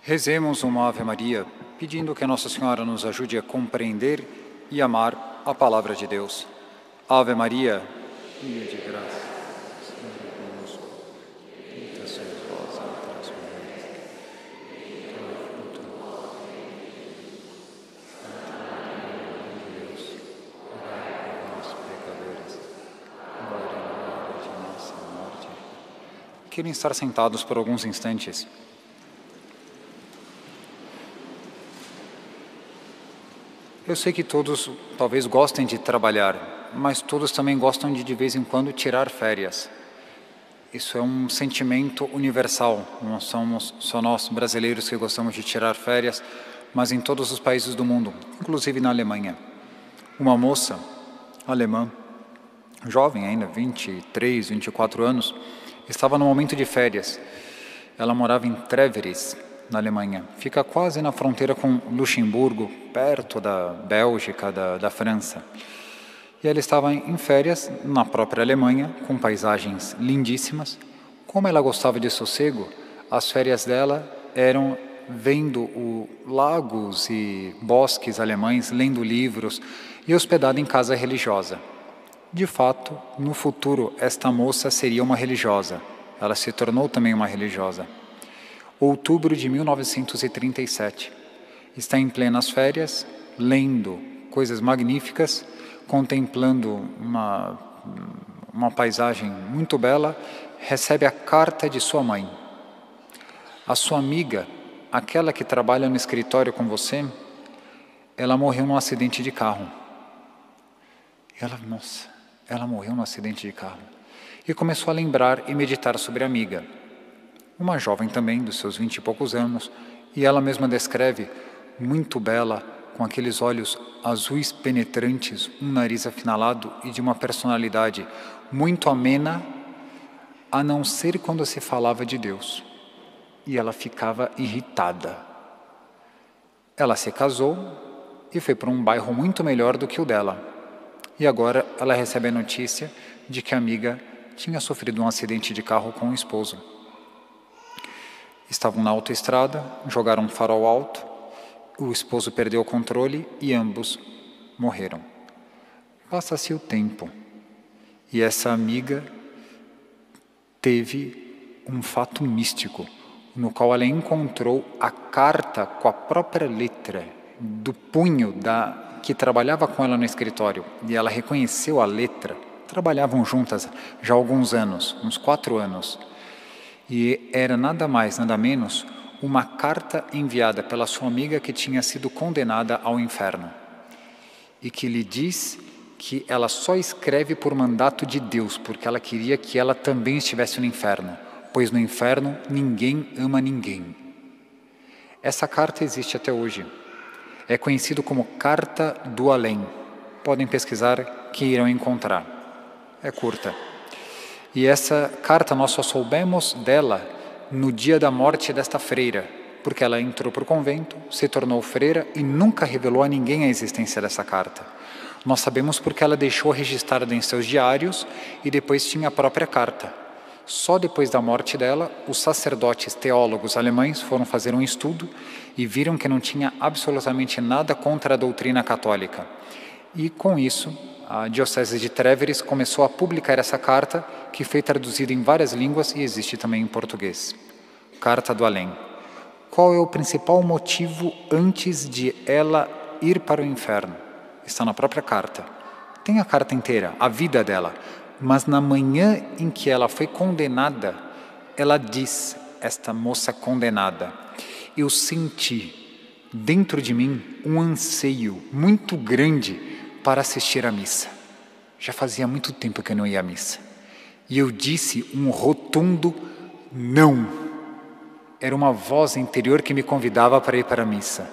Rezemos uma Ave Maria, pedindo que Nossa Senhora nos ajude a compreender e amar a Palavra de Deus. Ave Maria, cheia de graça, o Senhor é convosco. Bendita sois vós entre as mulheres, e o fruto do vosso ventre, Deus, orai por nós, pecadores, agora e na hora de nossa morte. Querem estar sentados por alguns instantes. Eu sei que todos talvez gostem de trabalhar, mas todos também gostam de vez em quando tirar férias. Isso é um sentimento universal. Não somos só nós brasileiros que gostamos de tirar férias, mas em todos os países do mundo, inclusive na Alemanha. Uma moça alemã, jovem ainda, 23, 24 anos, estava no momento de férias. Ela morava em Treveris, na Alemanha. Fica quase na fronteira com Luxemburgo, perto da Bélgica, da França. E ela estava em férias na própria Alemanha, com paisagens lindíssimas. Como ela gostava de sossego, as férias dela eram vendo lagos e bosques alemães, lendo livros e hospedada em casa religiosa. De fato, no futuro, esta moça seria uma religiosa. Ela se tornou também uma religiosa. Outubro de 1937. Está em plenas férias, lendo coisas magníficas, contemplando uma paisagem muito bela, recebe a carta de sua mãe. A sua amiga, aquela que trabalha no escritório com você, ela morreu num acidente de carro. Ela morreu num acidente de carro. E começou a lembrar e meditar sobre a amiga. Uma jovem também, dos seus 20 e poucos anos, e ela mesma descreve, muito bela, com aqueles olhos azuis penetrantes, um nariz afinalado e de uma personalidade muito amena, a não ser quando se falava de Deus. E ela ficava irritada. Ela se casou e foi para um bairro muito melhor do que o dela. E agora ela recebe a notícia de que a amiga tinha sofrido um acidente de carro com o esposo. Estavam na autoestrada, jogaram um farol alto, o esposo perdeu o controle e ambos morreram. Passa-se o tempo e essa amiga teve um fato místico, no qual ela encontrou a carta com a própria letra do punho que trabalhava com ela no escritório, e ela reconheceu a letra. Trabalhavam juntas já há alguns anos, uns 4 anos. E era nada mais, nada menos, uma carta enviada pela sua amiga que tinha sido condenada ao inferno. E que lhe diz que ela só escreve por mandato de Deus, porque ela queria que ela também estivesse no inferno, pois no inferno ninguém ama ninguém. Essa carta existe até hoje. É conhecido como Carta do Além. Podem pesquisar que irão encontrar. É curta. E essa carta nós só soubemos dela no dia da morte desta freira, porque ela entrou para o convento, se tornou freira e nunca revelou a ninguém a existência dessa carta. Nós sabemos porque ela deixou registrada em seus diários e depois tinha a própria carta. Só depois da morte dela, os sacerdotes teólogos alemães foram fazer um estudo e viram que não tinha absolutamente nada contra a doutrina católica. E com isso, a Diocese de Treveris começou a publicar essa carta, que foi traduzida em várias línguas e existe também em português. Carta do Além. Qual é o principal motivo antes de ela ir para o inferno? Está na própria carta. Tem a carta inteira, a vida dela. Mas na manhã em que ela foi condenada, ela diz, esta moça condenada, eu senti dentro de mim um anseio muito grande para assistir à missa. Já fazia muito tempo que eu não ia à missa. E eu disse um rotundo não. Era uma voz interior que me convidava para ir para a missa.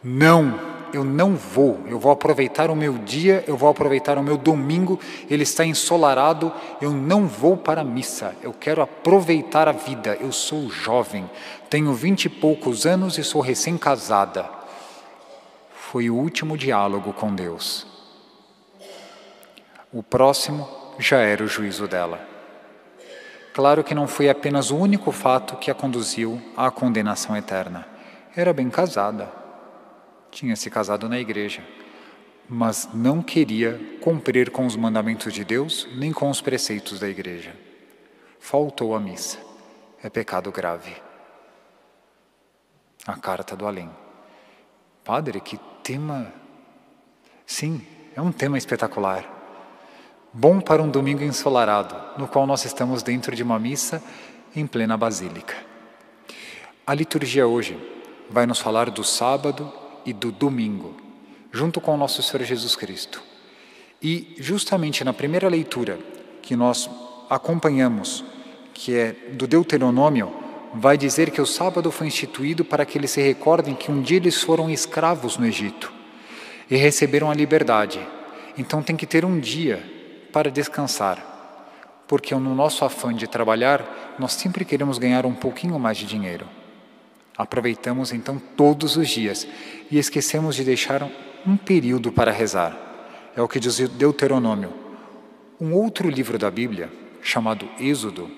Não, eu não vou. Eu vou aproveitar o meu dia, eu vou aproveitar o meu domingo. Ele está ensolarado, eu não vou para a missa. Eu quero aproveitar a vida. Eu sou jovem, tenho 20 e poucos anos e sou recém-casada. Foi o último diálogo com Deus. O próximo já era o juízo dela. Claro que não foi apenas o único fato que a conduziu à condenação eterna. Era bem casada, tinha se casado na igreja, mas não queria cumprir com os mandamentos de Deus nem com os preceitos da igreja. Faltou à missa. É pecado grave. A carta do além. Padre, que tema... Sim, é um tema espetacular. Bom para um domingo ensolarado, no qual nós estamos dentro de uma missa em plena basílica. A liturgia hoje vai nos falar do sábado e do domingo, junto com o nosso Senhor Jesus Cristo. E justamente na primeira leitura que nós acompanhamos, que é do Deuteronômio, vai dizer que o sábado foi instituído para que eles se recordem que um dia eles foram escravos no Egito e receberam a liberdade. Então tem que ter um dia para descansar, porque no nosso afã de trabalhar, nós sempre queremos ganhar um pouquinho mais de dinheiro. Aproveitamos então todos os dias e esquecemos de deixar um período para rezar. É o que diz Deuteronômio. Um outro livro da Bíblia, chamado Êxodo,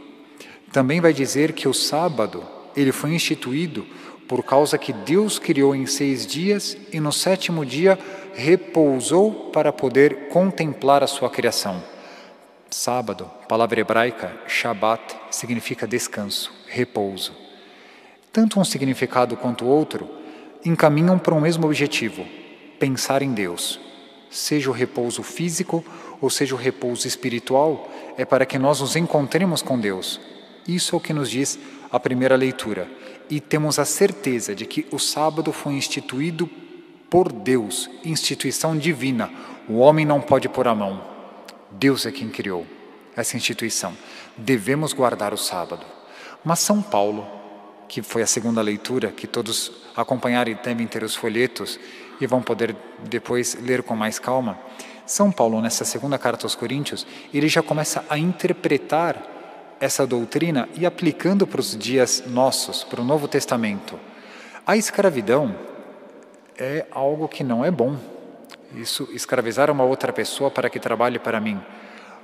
também vai dizer que o sábado ele foi instituído por causa que Deus criou em 6 dias e no 7º dia repousou para poder contemplar a sua criação. Sábado, palavra hebraica, Shabat, significa descanso, repouso. Tanto um significado quanto o outro encaminham para o mesmo objetivo, pensar em Deus. Seja o repouso físico ou seja o repouso espiritual, é para que nós nos encontremos com Deus. Isso é o que nos diz a primeira leitura. E temos a certeza de que o sábado foi instituído por Deus, instituição divina. O homem não pode pôr a mão. Deus é quem criou essa instituição. Devemos guardar o sábado. Mas São Paulo, que foi a segunda leitura, que todos acompanharam e devem ter os folhetos e vão poder depois ler com mais calma, São Paulo, nessa segunda carta aos Coríntios, ele já começa a interpretar essa doutrina e aplicando para os dias nossos, para o Novo Testamento. A escravidão é algo que não é bom. Isso, escravizar uma outra pessoa para que trabalhe para mim.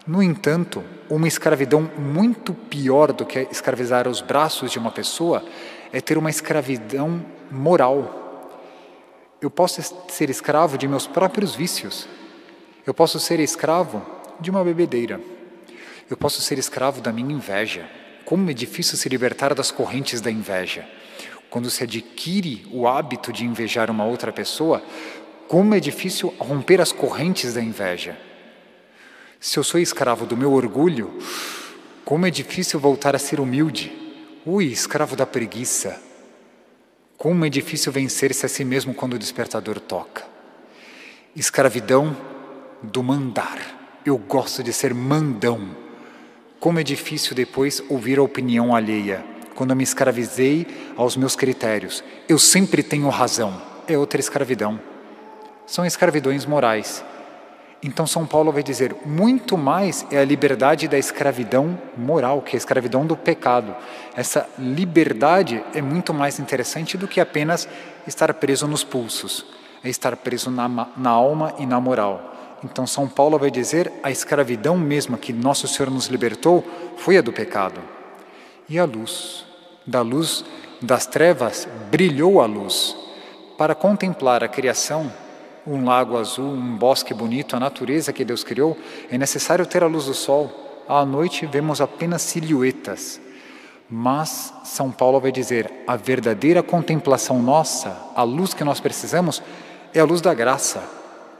No entanto, uma escravidão muito pior do que escravizar os braços de uma pessoa é ter uma escravidão moral. Eu posso ser escravo de meus próprios vícios. Eu posso ser escravo de uma bebedeira. Eu posso ser escravo da minha inveja. Como é difícil se libertar das correntes da inveja. Quando se adquire o hábito de invejar uma outra pessoa, como é difícil romper as correntes da inveja. Se eu sou escravo do meu orgulho, como é difícil voltar a ser humilde. Ui, escravo da preguiça. Como é difícil vencer-se a si mesmo quando o despertador toca. Escravidão do mandar. Eu gosto de ser mandão. Como é difícil depois ouvir a opinião alheia. Quando eu me escravizei aos meus critérios. Eu sempre tenho razão. É outra escravidão. São escravidões morais. Então São Paulo vai dizer, muito mais é a liberdade da escravidão moral, que é a escravidão do pecado. Essa liberdade é muito mais interessante do que apenas estar preso nos pulsos. É estar preso na alma e na moral. Então São Paulo vai dizer, a escravidão mesma que Nosso Senhor nos libertou foi a do pecado. E a luz, da luz das trevas, brilhou a luz. Para contemplar a criação, um lago azul, um bosque bonito, a natureza que Deus criou, é necessário ter a luz do sol. À noite vemos apenas silhuetas. Mas São Paulo vai dizer, a verdadeira contemplação nossa, a luz que nós precisamos, é a luz da graça,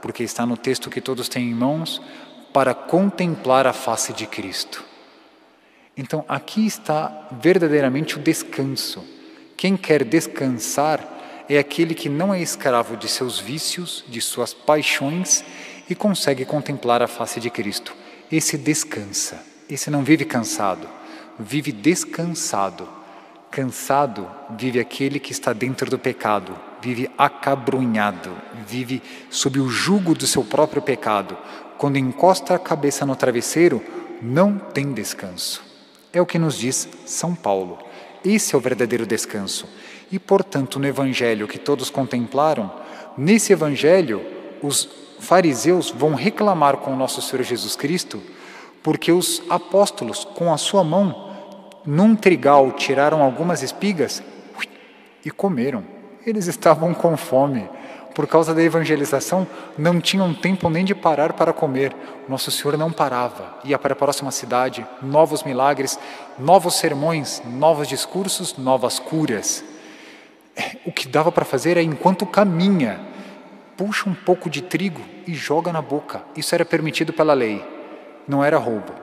porque está no texto que todos têm em mãos, para contemplar a face de Cristo. Então aqui está verdadeiramente o descanso. Quem quer descansar é aquele que não é escravo de seus vícios, de suas paixões e consegue contemplar a face de Cristo. Esse descansa, esse não vive cansado, vive descansado. Cansado vive aquele que está dentro do pecado, vive acabrunhado, vive sob o jugo do seu próprio pecado. Quando encosta a cabeça no travesseiro, não tem descanso. É o que nos diz São Paulo. Esse é o verdadeiro descanso. E, portanto, no Evangelho que todos contemplaram, nesse Evangelho, os fariseus vão reclamar com o nosso Senhor Jesus Cristo, porque os apóstolos, com a sua mão, num trigal tiraram algumas espigas e comeram. Eles estavam com fome. Por causa da evangelização, não tinham tempo nem de parar para comer. Nosso Senhor não parava. Ia para a próxima cidade, novos milagres, novos sermões, novos discursos, novas curas. O que dava para fazer é, enquanto caminha, puxa um pouco de trigo e joga na boca. Isso era permitido pela lei. Não era roubo.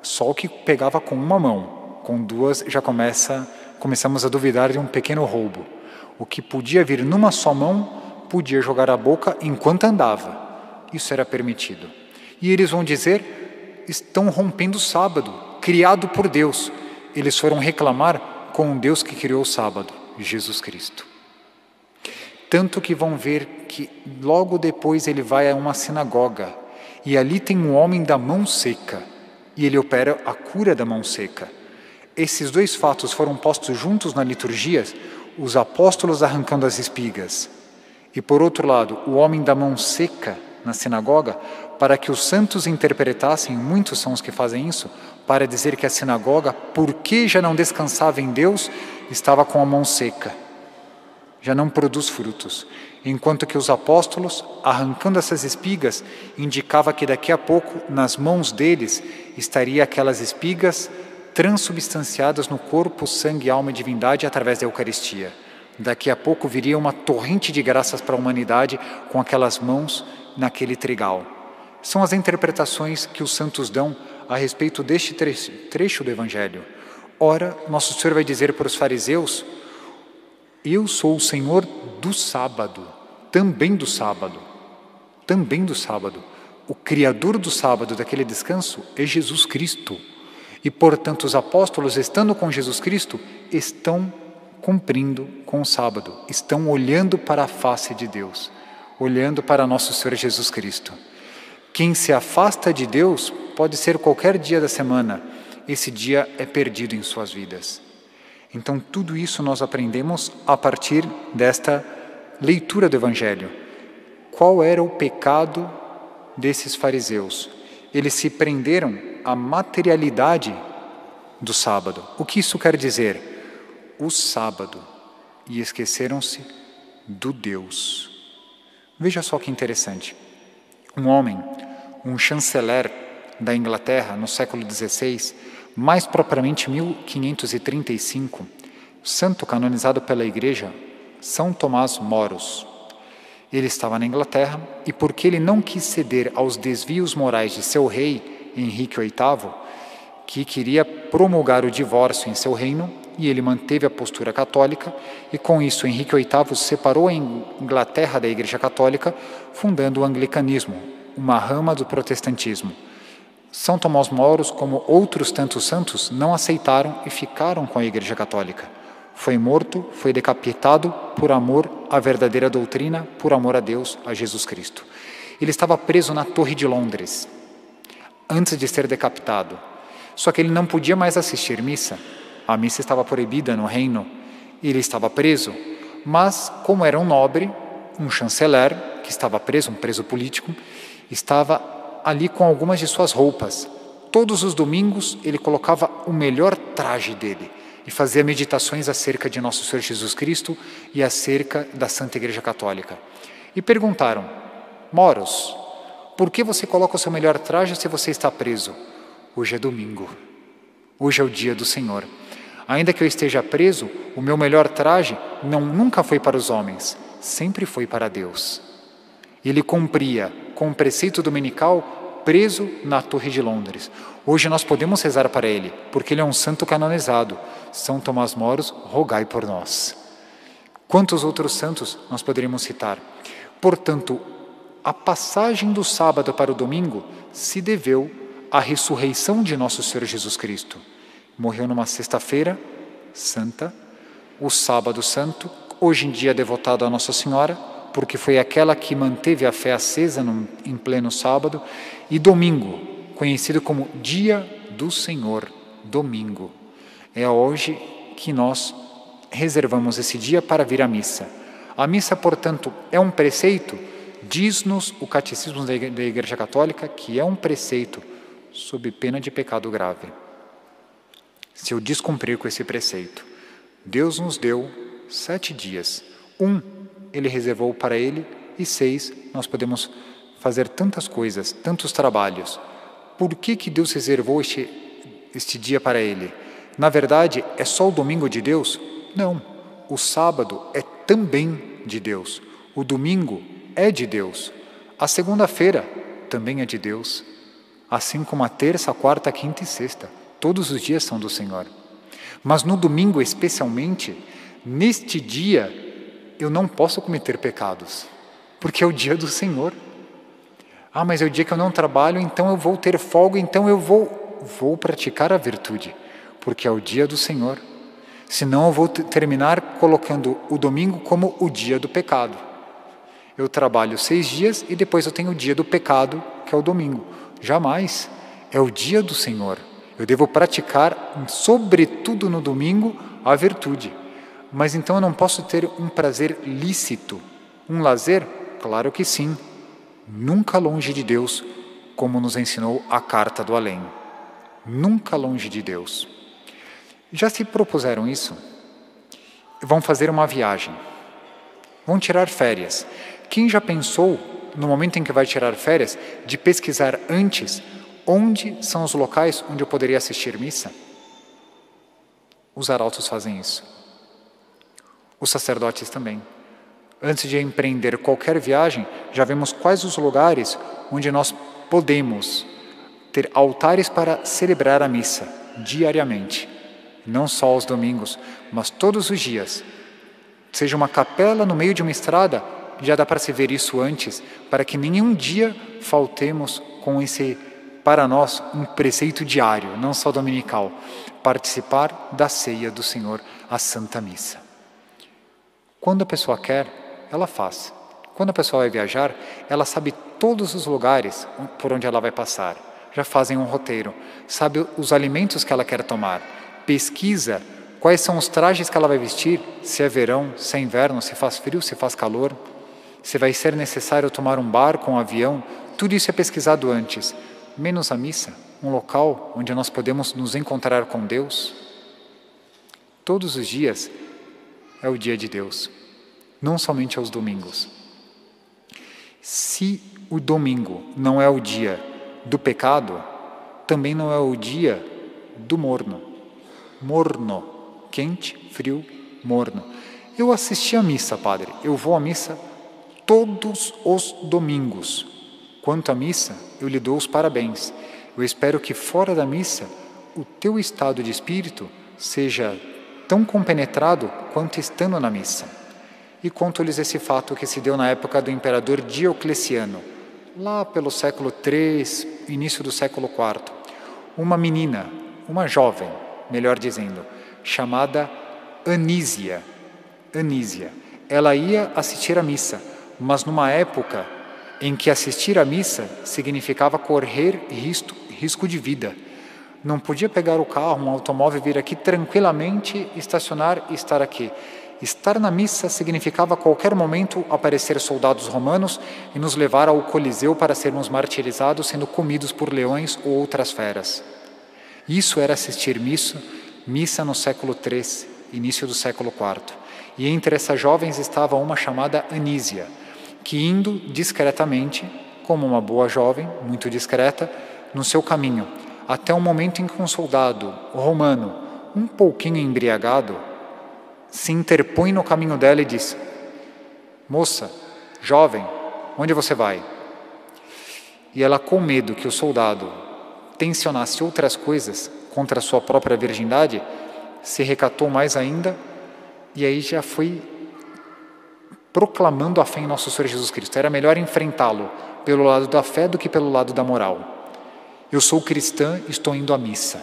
Só o que pegava com uma mão. Com duas já começamos a duvidar de um pequeno roubo. O que podia vir numa só mão, podia jogar a boca enquanto andava. Isso era permitido. E eles vão dizer, estão rompendo o sábado, criado por Deus. Eles foram reclamar com o Deus que criou o sábado, Jesus Cristo. Tanto que vão ver que logo depois ele vai a uma sinagoga e ali tem um homem da mão seca e ele opera a cura da mão seca. Esses dois fatos foram postos juntos na liturgia, os apóstolos arrancando as espigas e, por outro lado, o homem da mão seca na sinagoga, para que os santos interpretassem, muitos são os que fazem isso, para dizer que a sinagoga, porque já não descansava em Deus, estava com a mão seca, já não produz frutos, enquanto que os apóstolos, arrancando essas espigas, indicava que daqui a pouco, nas mãos deles, estaria aquelas espigas transubstanciadas no corpo, sangue, alma e divindade através da Eucaristia. Daqui a pouco viria uma torrente de graças para a humanidade com aquelas mãos naquele trigal. São as interpretações que os santos dão a respeito deste trecho do Evangelho. Ora, Nosso Senhor vai dizer para os fariseus, eu sou o Senhor do sábado, também do sábado, também do sábado. O Criador do sábado, daquele descanso, é Jesus Cristo. E, portanto, os apóstolos, estando com Jesus Cristo, estão cumprindo com o sábado, estão olhando para a face de Deus, olhando para nosso Senhor Jesus Cristo. Quem se afasta de Deus pode ser qualquer dia da semana, esse dia é perdido em suas vidas. Então, tudo isso nós aprendemos a partir desta leitura do Evangelho. Qual era o pecado desses fariseus? Eles se prenderam à materialidade do sábado. O que isso quer dizer? O sábado, e esqueceram-se do Deus. Veja só que interessante. Um homem, um chanceler da Inglaterra no século XVI, mais propriamente 1535, santo canonizado pela Igreja, São Tomás Moros. Ele estava na Inglaterra e porque ele não quis ceder aos desvios morais de seu rei, Henrique VIII, que queria promulgar o divórcio em seu reino, e ele manteve a postura católica, e com isso Henrique VIII separou a Inglaterra da Igreja Católica, fundando o anglicanismo, uma rama do protestantismo. São Tomás Moros, como outros tantos santos, não aceitaram e ficaram com a Igreja Católica. Foi morto, foi decapitado por amor à verdadeira doutrina, por amor a Deus, a Jesus Cristo. Ele estava preso na Torre de Londres, antes de ser decapitado. Só que ele não podia mais assistir missa. A missa estava proibida no reino. Ele estava preso. Mas, como era um nobre, um chanceler, que estava preso, um preso político, estava ali com algumas de suas roupas. Todos os domingos ele colocava o melhor traje dele e fazia meditações acerca de Nosso Senhor Jesus Cristo e acerca da Santa Igreja Católica. E perguntaram, Moros, por que você coloca o seu melhor traje se você está preso? Hoje é domingo. Hoje é o dia do Senhor. Ainda que eu esteja preso, o meu melhor traje nunca foi para os homens, sempre foi para Deus. Ele cumpria com o preceito dominical preso na Torre de Londres. Hoje nós podemos rezar para ele, porque ele é um santo canonizado. São Tomás Moros, rogai por nós. Quantos outros santos nós poderíamos citar? Portanto, a passagem do sábado para o domingo se deveu à ressurreição de nosso Senhor Jesus Cristo. Morreu numa sexta-feira santa, o sábado santo, hoje em dia devotado a Nossa Senhora, porque foi aquela que manteve a fé acesa em pleno sábado, e domingo, conhecido como Dia do Senhor, domingo. É hoje que nós reservamos esse dia para vir à missa. A missa, portanto, é um preceito, diz-nos o Catecismo da Igreja Católica, que é um preceito sob pena de pecado grave. se eu descumprir com esse preceito. Deus nos deu 7 dias. 1 Ele reservou para Ele e 6 nós podemos fazer tantas coisas, tantos trabalhos. Por que Deus reservou este dia para Ele? Na verdade, é só o domingo de Deus? Não. O sábado é também de Deus. O domingo é de Deus. A segunda-feira também é de Deus. Assim como a terça, a quarta, a quinta e sexta. Todos os dias são do Senhor. Mas no domingo, especialmente, neste dia, eu não posso cometer pecados, porque é o dia do Senhor. Ah, mas é o dia que eu não trabalho, então eu vou ter folga, então eu vou praticar a virtude, porque é o dia do Senhor. Senão eu vou terminar colocando o domingo como o dia do pecado. Eu trabalho 6 dias e depois eu tenho o dia do pecado, que é o domingo. Jamais. É o dia do Senhor. Eu devo praticar, sobretudo no domingo, a virtude. Mas então eu não posso ter um prazer lícito, um lazer? Claro que sim. Nunca longe de Deus, como nos ensinou a Carta do Além. Nunca longe de Deus. Já se propuseram isso? Vão fazer uma viagem. Vão tirar férias. Quem já pensou, no momento em que vai tirar férias, de pesquisar antes onde são os locais onde eu poderia assistir missa? Os arautos fazem isso. Os sacerdotes também. Antes de empreender qualquer viagem, já vemos quais os lugares onde nós podemos ter altares para celebrar a missa diariamente. Não só aos domingos, mas todos os dias. Seja uma capela no meio de uma estrada, já dá para se ver isso antes, para que nenhum dia faltemos com esse, para nós, um preceito diário, não só dominical, participar da ceia do Senhor, a Santa Missa. Quando a pessoa quer, ela faz. Quando a pessoa vai viajar, ela sabe todos os lugares por onde ela vai passar. Já fazem um roteiro, sabe os alimentos que ela quer tomar, pesquisa quais são os trajes que ela vai vestir, se é verão, se é inverno, se faz frio, se faz calor, se vai ser necessário tomar um barco, um avião, tudo isso é pesquisado antes, menos a missa, um local onde nós podemos nos encontrar com Deus. Todos os dias é o dia de Deus, não somente aos domingos. Se o domingo não é o dia do pecado, também não é o dia do morno. Morno, quente, frio, morno. Eu assisti à missa, padre, eu vou à missa todos os domingos. Quanto à missa, eu lhe dou os parabéns. Eu espero que fora da missa, o teu estado de espírito seja tão compenetrado quanto estando na missa. E conto-lhes esse fato que se deu na época do imperador Diocleciano, lá pelo século III, início do século IV. Uma menina, uma jovem, melhor dizendo, chamada Anísia. Ela ia assistir à missa, mas numa época em que assistir à missa significava correr risco de vida. Não podia pegar o carro, um automóvel, vir aqui tranquilamente, estacionar e estar aqui. Estar na missa significava a qualquer momento aparecer soldados romanos e nos levar ao Coliseu para sermos martirizados, sendo comidos por leões ou outras feras. Isso era assistir missa no século III, início do século IV. E entre essas jovens estava uma chamada Anísia, que indo discretamente, como uma boa jovem, muito discreta, no seu caminho, até o momento em que um soldado romano, um pouquinho embriagado, se interpõe no caminho dela e diz: moça, jovem, onde você vai? E ela, com medo que o soldado tensionasse outras coisas contra a sua própria virgindade, se recatou mais ainda e aí já foi proclamando a fé em nosso Senhor Jesus Cristo. Era melhor enfrentá-lo pelo lado da fé do que pelo lado da moral. Eu sou cristã, estou indo à missa.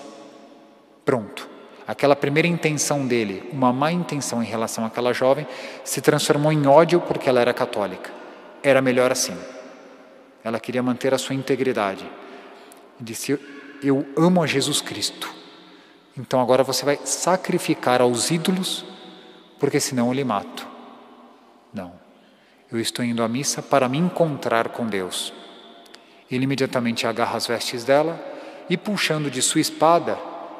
Pronto. Aquela primeira intenção dele, uma má intenção em relação àquela jovem, se transformou em ódio porque ela era católica. Era melhor assim. Ela queria manter a sua integridade. Disse: eu amo a Jesus Cristo. Então agora você vai sacrificar aos ídolos, porque senão eu lhe mato. Não. Eu estou indo à missa para me encontrar com Deus. Ele imediatamente agarra as vestes dela e, puxando de sua espada,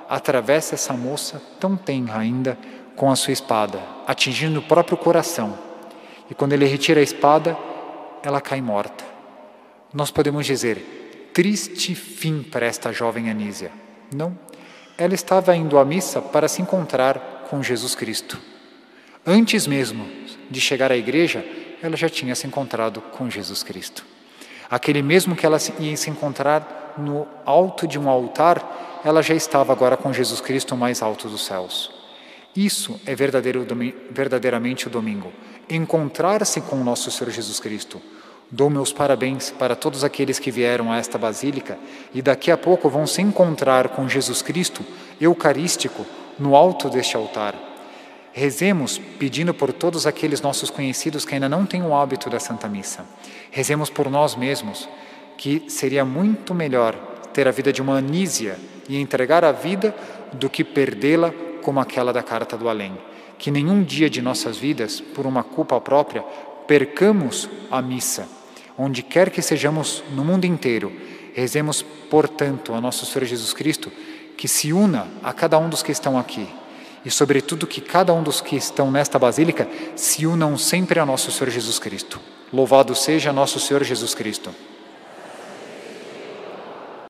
atravessa essa moça tão tenra ainda com a sua espada, atingindo o próprio coração. E quando ele retira a espada, ela cai morta. Nós podemos dizer, triste fim para esta jovem Anísia. Não, ela estava indo à missa para se encontrar com Jesus Cristo. Antes mesmo de chegar à igreja, ela já tinha se encontrado com Jesus Cristo. Aquele mesmo que ela ia se encontrar no alto de um altar, ela já estava agora com Jesus Cristo mais alto dos céus. Isso é verdadeiramente o domingo. Encontrar-se com o nosso Senhor Jesus Cristo. Dou meus parabéns para todos aqueles que vieram a esta basílica e daqui a pouco vão se encontrar com Jesus Cristo eucarístico no alto deste altar. Rezemos pedindo por todos aqueles nossos conhecidos que ainda não têm o hábito da Santa Missa. Rezemos por nós mesmos, que seria muito melhor ter a vida de uma Anísia e entregar a vida do que perdê-la como aquela da carta do além. Que nenhum dia de nossas vidas, por uma culpa própria, percamos a missa. Onde quer que sejamos no mundo inteiro, rezemos, portanto, ao nosso Senhor Jesus Cristo, que se una a cada um dos que estão aqui. E, sobretudo, que cada um dos que estão nesta basílica se unam sempre a nosso Senhor Jesus Cristo. Louvado seja nosso Senhor Jesus Cristo.